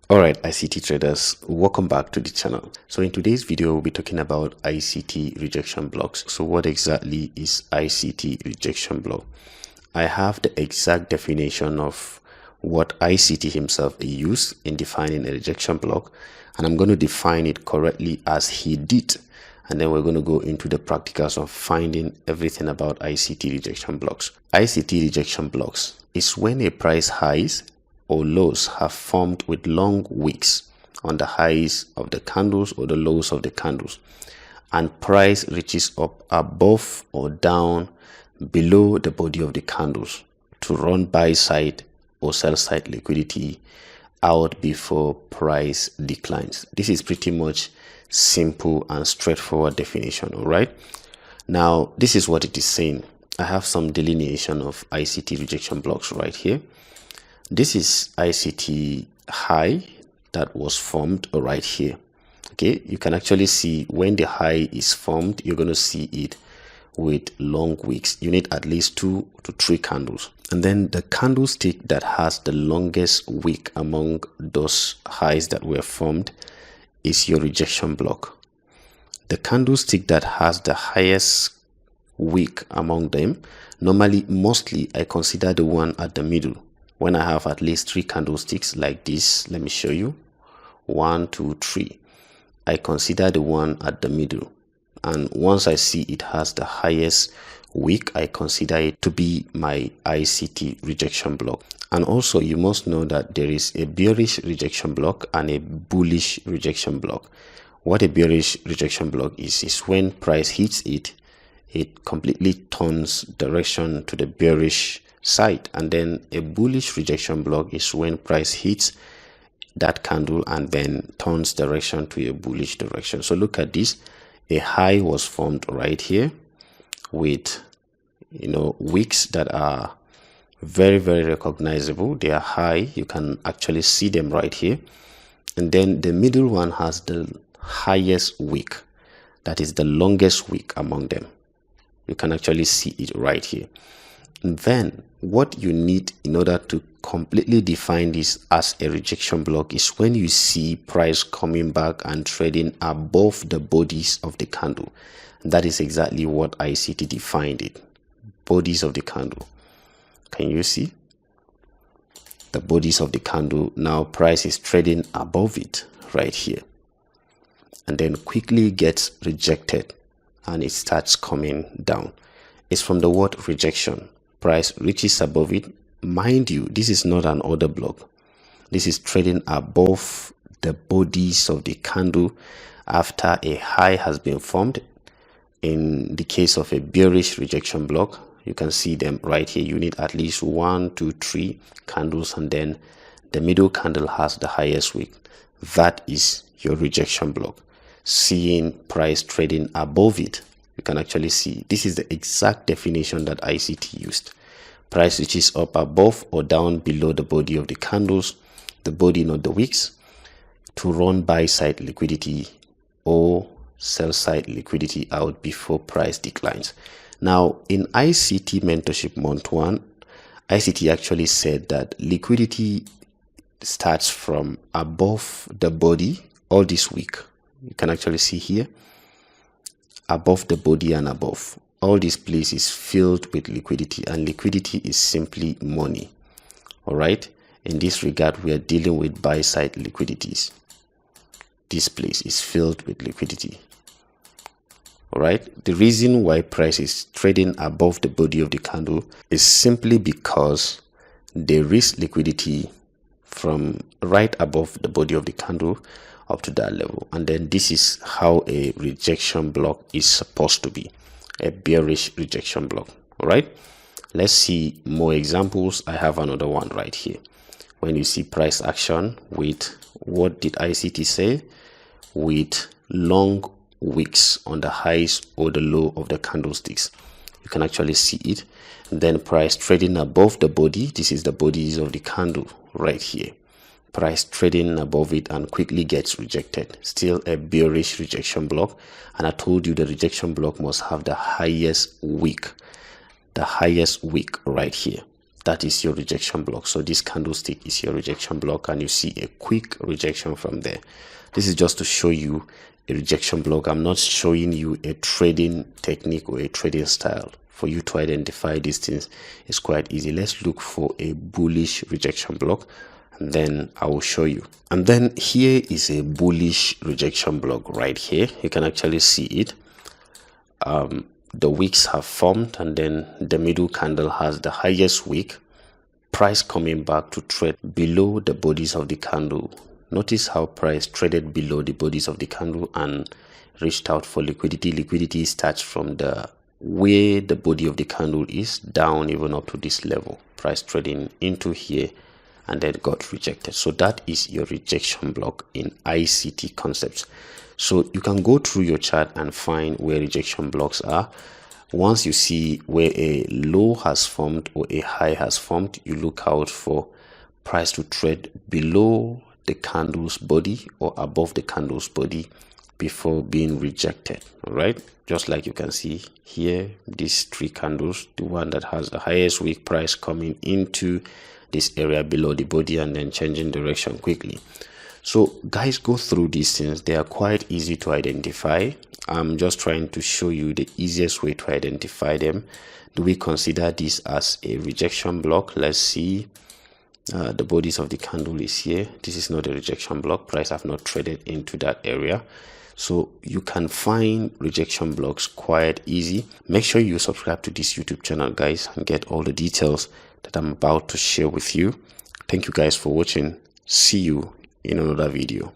Alright, ICT traders, welcome back to the channel. So in today's video, we'll be talking about ICT rejection blocks. So what exactly is ICT rejection block? I have the exact definition of what ICT himself used in defining a rejection block, and I'm going to define it correctly as he did. And then we're going to go into the practicals of finding everything about ICT rejection blocks. ICT rejection blocks is when a price highs or lows have formed with long wicks on the highs of the candles or the lows of the candles, and price reaches up above or down below the body of the candles to run buy side or sell side liquidity out before price declines. This is pretty much simple and straightforward definition. All right, now this is what it is saying. I have some delineation of ICT rejection blocks right here. This is ICT high that was formed right here. Okay, you can actually see when the high is formed, you're going to see it with long wicks. You need at least 2 to 3 candles, and then the candlestick that has the longest wick among those highs that were formed is your rejection block. The candlestick that has the highest wick among them, mostly I consider the one at the middle. When I have at least 3 candlesticks like this, let me show you. 1, 2, 3. I consider the one at the middle, and once I see it has the highest wick, I consider it to be my ICT rejection block. And also you must know that there is a bearish rejection block and a bullish rejection block. What a bearish rejection block is when price hits it, it completely turns direction to the bearish side, and then a bullish rejection block is when price hits that candle and then turns direction to a bullish direction. So look at this. A high was formed right here with wicks that are very recognizable. They are high, you can actually see them right here, and then the middle one has the highest wick, that is the longest wick among them. You can actually see it right here. And then what you need in order to completely define this as a rejection block is when you see price coming back and trading above the bodies of the candle. And that is exactly what ICT defined it. Bodies of the candle. Can you see? The bodies of the candle. Now price is trading above it right here, and then quickly gets rejected and it starts coming down. It's from the word rejection. Price reaches above it. Mind you, this is not an order block. This is trading above the bodies of the candle after a high has been formed. In the case of a bearish rejection block, you can see them right here. You need at least 1, 2, 3 candles, and then the middle candle has the highest wick. That is your rejection block. Seeing price trading above it, you can actually see this is the exact definition that ICT used. Price reaches up above or down below the body of the candles, the body, not the wicks, to run buy side liquidity or sell side liquidity out before price declines. Now in ICT mentorship month 1, ICT actually said that liquidity starts from above the body, all this wick. You can actually see here, above the body and above. All this place is filled with liquidity, and liquidity is simply money. All right. In this regard, we are dealing with buy side liquidities. This place is filled with liquidity. All right. The reason why price is trading above the body of the candle is simply because there is liquidity from right above the body of the candle up to that level. And then this is how a rejection block is supposed to be, a bearish rejection block. All right, let's see more examples. I have another one right here. When you see price action with, what did ICT say, with long wicks on the highs or the low of the candlesticks, you can actually see it. And then price trading above the body, this is the bodies of the candle right here. Price trading above it and quickly gets rejected. Still a bearish rejection block, and I told you the rejection block must have the highest wick right here. that is your rejection block. So this candlestick is your rejection block, and you see a quick rejection from there. This is just to show you a rejection block. I'm not showing you a trading technique or a trading style. For you to identify these things is quite easy. Let's look for a bullish rejection block, and then I will show you. And then here is a bullish rejection block right here. You can actually see it. The wicks have formed, and then the middle candle has the highest wick, price coming back to trade below the bodies of the candle. Notice how price traded below the bodies of the candle and reached out for liquidity. Liquidity starts from the where the body of the candle is down even up to this level. Price trading into here and then got rejected. So that is your rejection block in ICT concepts. So you can go through your chart and find where rejection blocks are. Once you see where a low has formed or a high has formed, you look out for price to trade below the candle's body or above the candle's body before being rejected. All right, just like you can see here, these three candles, the one that has the highest wick, price coming into this area below the body and then changing direction quickly. So guys, go through these things. They are quite easy to identify. I'm just trying to show you the easiest way to identify them. Do we consider this as a rejection block? Let's see. The bodies of the candle is here. This is not a rejection block. Price have not traded into that area. So you can find rejection blocks quite easy. Make sure you subscribe to this YouTube channel, guys, and get all the details that I'm about to share with you. Thank you guys for watching. See you in another video.